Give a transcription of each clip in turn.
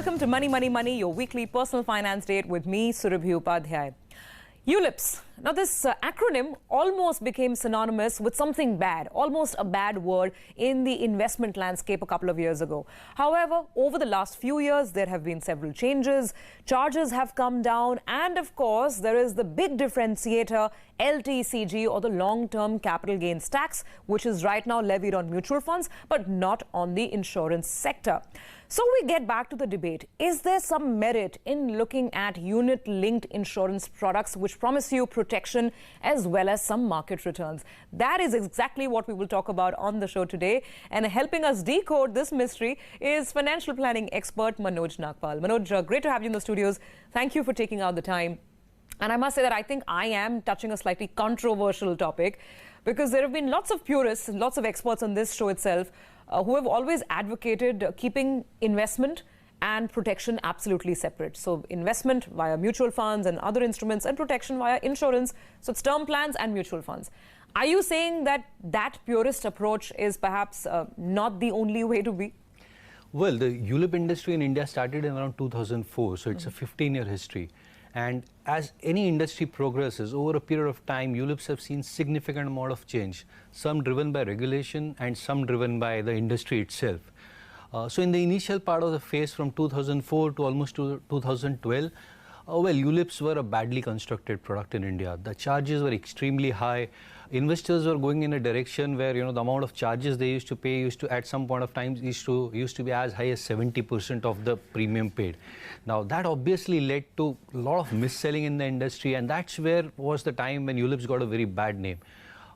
welcome to Money, Money, Money, your weekly personal finance date with me, Surabhi Upadhyay. ULIPs. Now, this acronym almost became synonymous with something bad, almost a bad word in the investment landscape a couple of years ago. However, over the last few years, there have been several changes. Charges have come down. And of course, there is the big differentiator, LTCG, or the long-term capital gains tax, which is right now levied on mutual funds, but not on the insurance sector. So we get back to the debate. Is there some merit in looking at unit-linked insurance products which promise you protection as well as some market returns? That is exactly what we will talk about on the show today. And helping us decode this mystery is financial planning expert Manoj Nagpal. Manoj, great to have you in the studios. Thank you for taking out the time. And I must say that I think I am touching a slightly controversial topic because there have been lots of purists and lots of experts on this show itself who have always advocated keeping investment and protection absolutely separate. So investment via mutual funds and other instruments and protection via insurance. So it's term plans and mutual funds. Are you saying that that purist approach is perhaps not the only way to be? Well, the ULIP industry in India started in around 2004, so it's a 15-year history. And as any industry progresses, over a period of time, ULIPs have seen significant amount of change, some driven by regulation and some driven by the industry itself. So in the initial part of the phase from 2004 to almost 2012, well, ULIPs were a badly constructed product in India. The charges were extremely high. Investors were going in a direction where, you know, the amount of charges they used to pay used to, at some point of time, used to be as high as 70% of the premium paid. Now, that obviously led to a lot of mis-selling in the industry, and that's where was the time when ULIPs got a very bad name.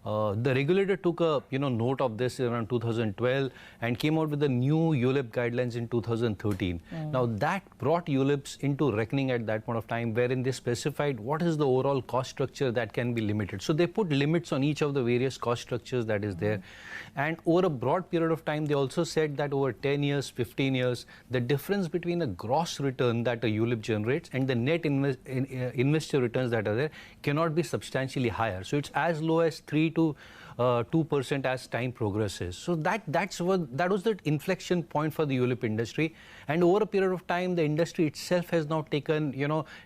The regulator took a note of this around 2012 and came out with the new ULIP guidelines in 2013. Now that brought ULIPs into reckoning at that point of time, wherein they specified what is the overall cost structure that can be limited. So they put limits on each of the various cost structures that is there. And over a broad period of time, they also said that over 10 years, 15 years, the difference between a gross return that a ULIP generates and the net investor returns that are there cannot be substantially higher. So it's as low as 3 to 2% as time progresses. So that was the inflection point for the ULIP industry. And over a period of time, the industry itself has now taken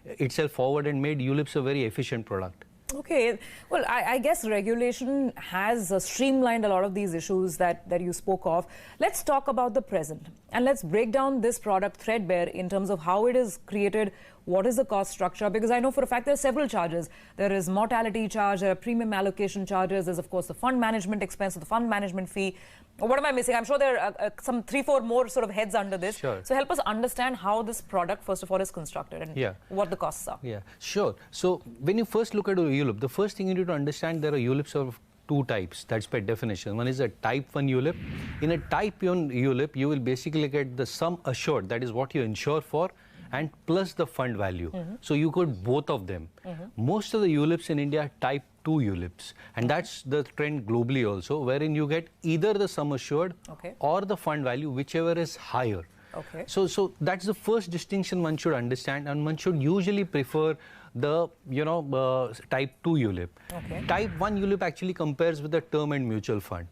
itself forward and made ULIPs a very efficient product. Okay, well, I guess regulation has streamlined a lot of these issues that you spoke of. Let's talk about the present and let's break down this product threadbare in terms of how it is created, what is the cost structure, because I know for a fact there are several charges. There is mortality charge, there are premium allocation charges, there's of course the fund management expense or the fund management fee. What am I missing? I'm sure there are some 3-4 more sort of heads under this. Sure. So help us understand how this product, first of all, is constructed and what the costs are. Yeah, sure. So when you first look at a ULIP, the first thing you need to understand, there are ULIPs of two types. That's by definition. One is a type 1 ULIP. In a type 1 ULIP, you will basically get the sum assured, that is what you insure for, and plus the fund value. So you got both of them. Most of the ULIPs in India are type 2 ULIPs, and that's the trend globally also, wherein you get either the sum assured or the fund value, whichever is higher. So that's the first distinction one should understand, and one should usually prefer the type 2 ULIP. Type 1 ULIP actually compares with the term and mutual fund.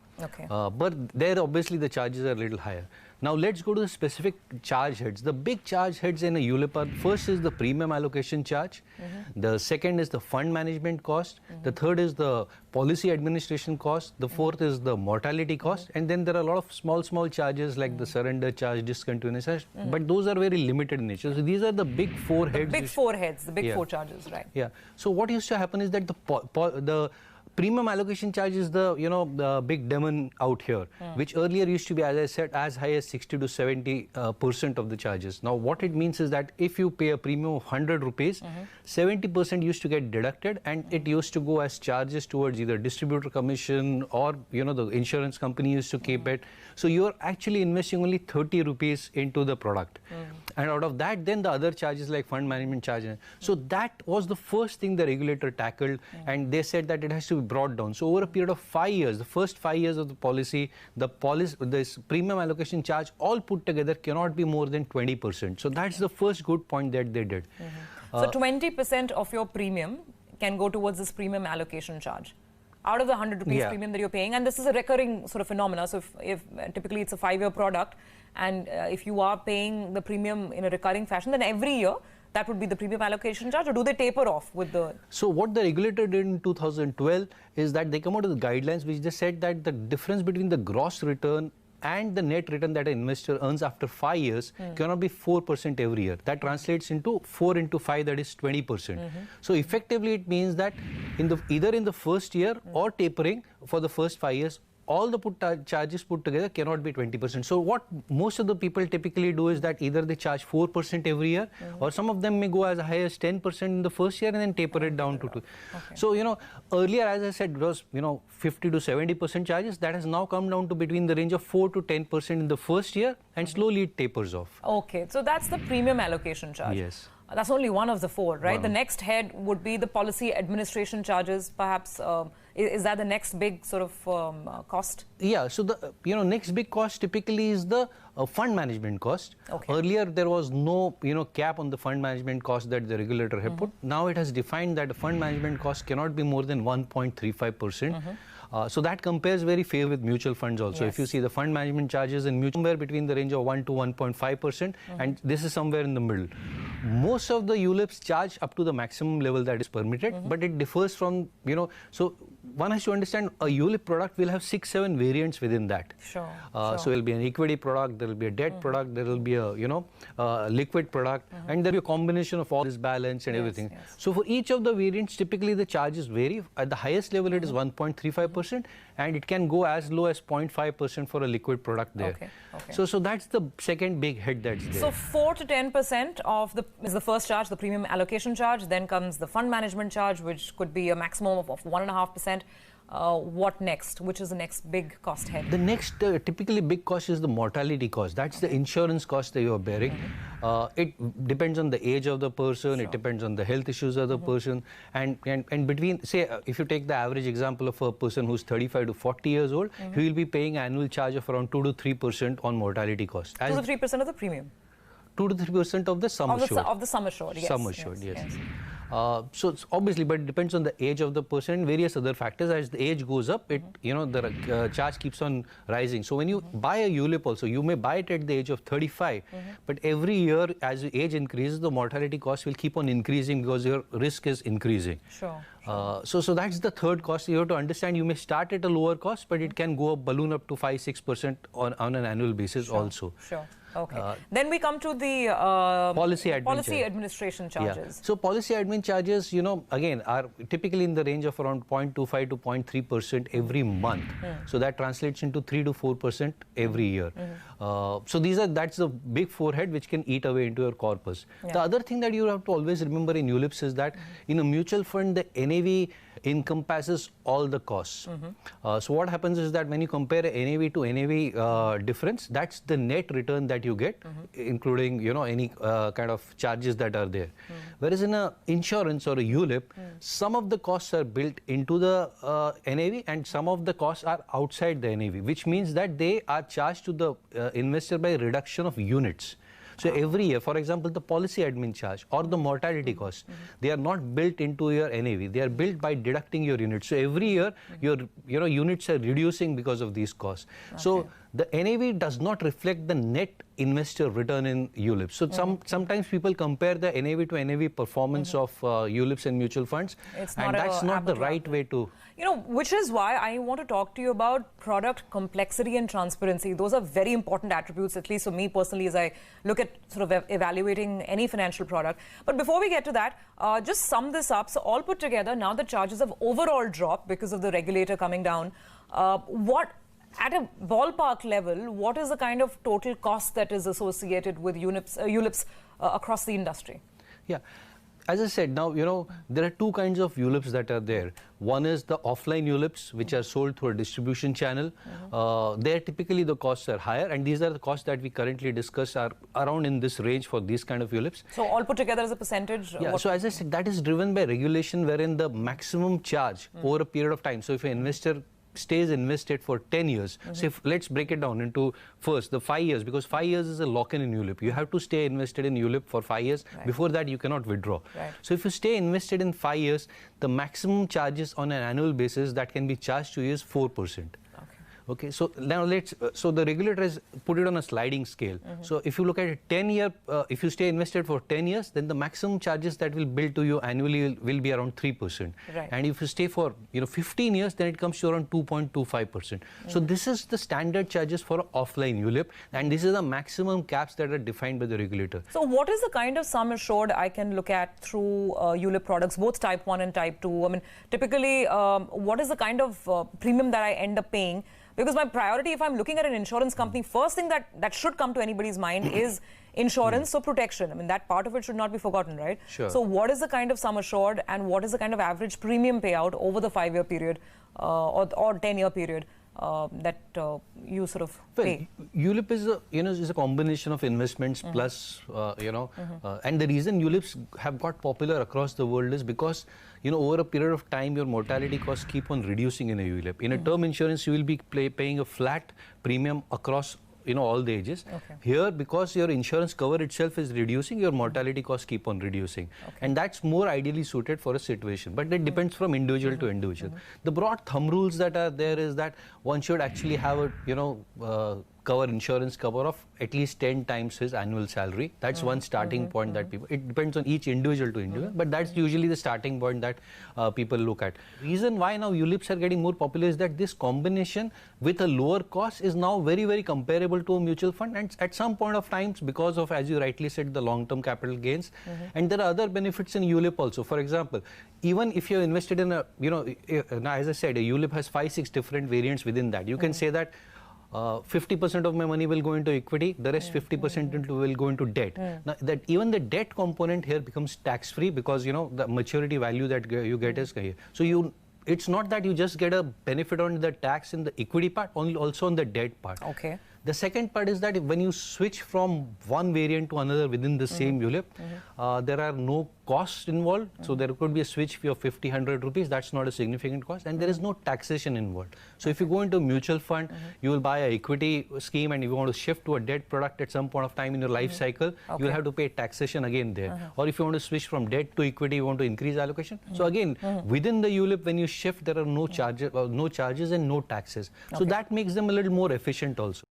But there obviously the charges are a little higher. Now let's go to the specific charge heads. The big charge heads in a ULIP are, first is the premium allocation charge, the second is the fund management cost, the third is the policy administration cost, the fourth is the mortality cost, and then there are a lot of small charges like the surrender charge, discontinuance charge, but those are very limited in nature. So these are the big four heads. The big four charges, right? Yeah. So what used to happen is that the premium allocation charge is the big demon out here, which earlier used to be, as I said, as high as 60 to 70% of the charges. Now, what it means is that if you pay a premium of 100 rupees, 70% used to get deducted, and it used to go as charges towards either distributor commission or the insurance company used to keep it. So you're actually investing only 30 rupees into the product, and out of that, then the other charges like fund management charge. So that was the first thing the regulator tackled, and they said that it has to be brought down. So over a period of 5 years, the first 5 years of the policy, this premium allocation charge all put together cannot be more than 20%. So that's the first good point that they did. So 20% of your premium can go towards this premium allocation charge. out of the 100 rupees Yeah. premium that you're paying, and this is a recurring sort of phenomena. So if typically it's a 5-year product, and if you are paying the premium in a recurring fashion, then every year that would be the premium allocation charge, or do they taper off with the... So what the regulator did in 2012 is that they come out with guidelines which they said that the difference between the gross return and the net return that an investor earns after 5 years cannot be 4% every year. That translates into 4 into 5, that is 20%. So effectively it means that either in the first year or tapering for the first 5 years, all the charges put together cannot be 20%. So what most of the people typically do is that either they charge 4% every year, or some of them may go as high as 10% in the first year and then taper it down to 2. Okay. So, earlier, as I said, it was, 50 to 70% charges. That has now come down to between the range of 4 to 10% in the first year, and slowly it tapers off. Okay, so that's the premium allocation charge. Yes. That's only one of the 4, right? The next head would be the policy administration charges, perhaps. Is that the next big sort of cost? Yeah, so the next big cost typically is the fund management cost. Okay. Earlier there was no cap on the fund management cost that the regulator had put. Now it has defined that the fund management cost cannot be more than 1.35%. So that compares very fair with mutual funds also. Yes. If you see the fund management charges in mutual, somewhere between the range of 1 to 1.5%, and this is somewhere in the middle. Most of the ULIPs charge up to the maximum level that is permitted, but it differs from, so one has to understand a ULIP product will have 6-7 variants within that. Sure. So there will be an equity product, there will be a debt product, there will be a liquid product, and there will be a combination of all this balance and everything. Yes. So for each of the variants, typically the charges vary. At the highest level, it is 1.35%, and it can go as low as 0.5% for a liquid product there. Okay. So that's the second big hit that's there. So 4 to 10% is the first charge, the premium allocation charge. Then comes the fund management charge, which could be a maximum of 1.5%. What next? Which is the next big cost head? The next typically big cost is the mortality cost. That's the insurance cost that you are bearing. It depends on the age of the person. It depends on the health issues of the person. And between, say, if you take the average example of a person who's 35 to 40 years old, he will be paying annual charge of around 2 to 3% on mortality cost. 2 to 3% of the premium? 2 to 3% of the sum assured. Of the sum assured, yes. Sum assured, yes. So it's obviously, but it depends on the age of the person and various other factors. As the age goes up, the charge keeps on rising. So when you buy a ULIP also, you may buy it at the age of 35, but every year as your age increases, the mortality cost will keep on increasing because your risk is increasing. Sure. So that's the third cost. You have to understand you may start at a lower cost, but it can go up, balloon up to 5-6% on an annual basis also. Sure. Okay. Then we come to the policy administration charges. Yeah. So policy admin charges, again, are typically in the range of around 0.25 to 0.3% every month. So that translates into 3 to 4% every year. So that's the big forehead which can eat away into your corpus. Yeah. The other thing that you have to always remember in ULIPs is that in a mutual fund, the NAV encompasses all the costs. So what happens is that when you compare a NAV to NAV difference, that's the net return that you get, including any kind of charges that are there. Whereas in a insurance or a ULIP, some of the costs are built into the NAV and some of the costs are outside the NAV, which means that they are charged to the investor by reduction of units. So every year, for example, the policy admin charge or the mortality cost, they are not built into your NAV. They are built by deducting your units. So every year, your units are reducing because of these costs. Okay. So the NAV does not reflect the net investor return in ULIPs. So sometimes people compare the NAV to NAV performance of ULIPs and mutual funds, and that's not the right way to... which is why I want to talk to you about product complexity and transparency. Those are very important attributes, at least for me personally, as I look at sort of evaluating any financial product. But before we get to that, just sum this up. So all put together, now the charges have overall dropped because of the regulator coming down. At a ballpark level, what is the kind of total cost that is associated with ULIPs across the industry? Yeah. As I said, now, there are two kinds of ULIPs that are there. One is the offline ULIPs, which are sold through a distribution channel. There, typically, the costs are higher, and these are the costs that we currently discuss are around in this range for these kind of ULIPs. So, all put together as a percentage? Yeah, so as I said, that is driven by regulation, wherein the maximum charge over a period of time. So, if an investor stays invested for 10 years, so if, let's break it down into first the 5 years, because 5 years is a lock-in in ULIP. You have to stay invested in ULIP for 5 years. Right. Before that, you cannot withdraw. Right. So if you stay invested in 5 years, the maximum charges on an annual basis that can be charged to you is 4%. Okay, so now so the regulator has put it on a sliding scale. So if you look at a 10-year, if you stay invested for 10 years, then the maximum charges that will bill to you annually will be around 3%. Right. And if you stay for 15 years, then it comes to around 2.25%. So this is the standard charges for offline ULIP, and this is the maximum caps that are defined by the regulator. So what is the kind of sum assured I can look at through ULIP products, both type 1 and type 2? I mean, typically, what is the kind of premium that I end up paying? Because my priority, if I'm looking at an insurance company, first thing that should come to anybody's mind is insurance, so protection. I mean, that part of it should not be forgotten, right? Sure. So what is the kind of sum assured and what is the kind of average premium payout over the 5-year period or 10-year period that you sort of pay? ULIP is a combination of investments plus and the reason ULIPs have got popular across the world is because over a period of time your mortality costs keep on reducing in a ULIP. In a term insurance, you will be paying a flat premium across all the ages. Okay. Here, because your insurance cover itself is reducing, your mortality costs keep on reducing. Okay. And that's more ideally suited for a situation. But it depends from individual to individual. The broad thumb rules that are there is that one should actually have a insurance cover of at least 10 times his annual salary. That's one starting point that people, it depends on each individual to individual, but that's usually the starting point that people look at. Reason why now ULIPs are getting more popular is that this combination with a lower cost is now very, very comparable to a mutual fund, and at some point of times, because of, as you rightly said, the long-term capital gains, and there are other benefits in ULIP also. For example, even if you're invested in a, now as I said, a ULIP has 5-6 different variants within that. You can say that 50% of my money will go into equity, the rest 50% will go into debt. Now, that even the debt component here becomes tax-free because, the maturity value that you get is here. So it's not that you just get a benefit on the tax in the equity part, only also on the debt part. Okay. The second part is that when you switch from one variant to another within the same ULIP, there are no costs involved. So there could be a switch fee of 50-100 rupees. That's not a significant cost, and there is no taxation involved. So if you go into a mutual fund, you will buy an equity scheme, and if you want to shift to a debt product at some point of time in your life cycle, you will have to pay taxation again there. Or if you want to switch from debt to equity, you want to increase allocation. So again, within the ULIP, when you shift, there are no charges and no taxes. So that makes them a little more efficient also.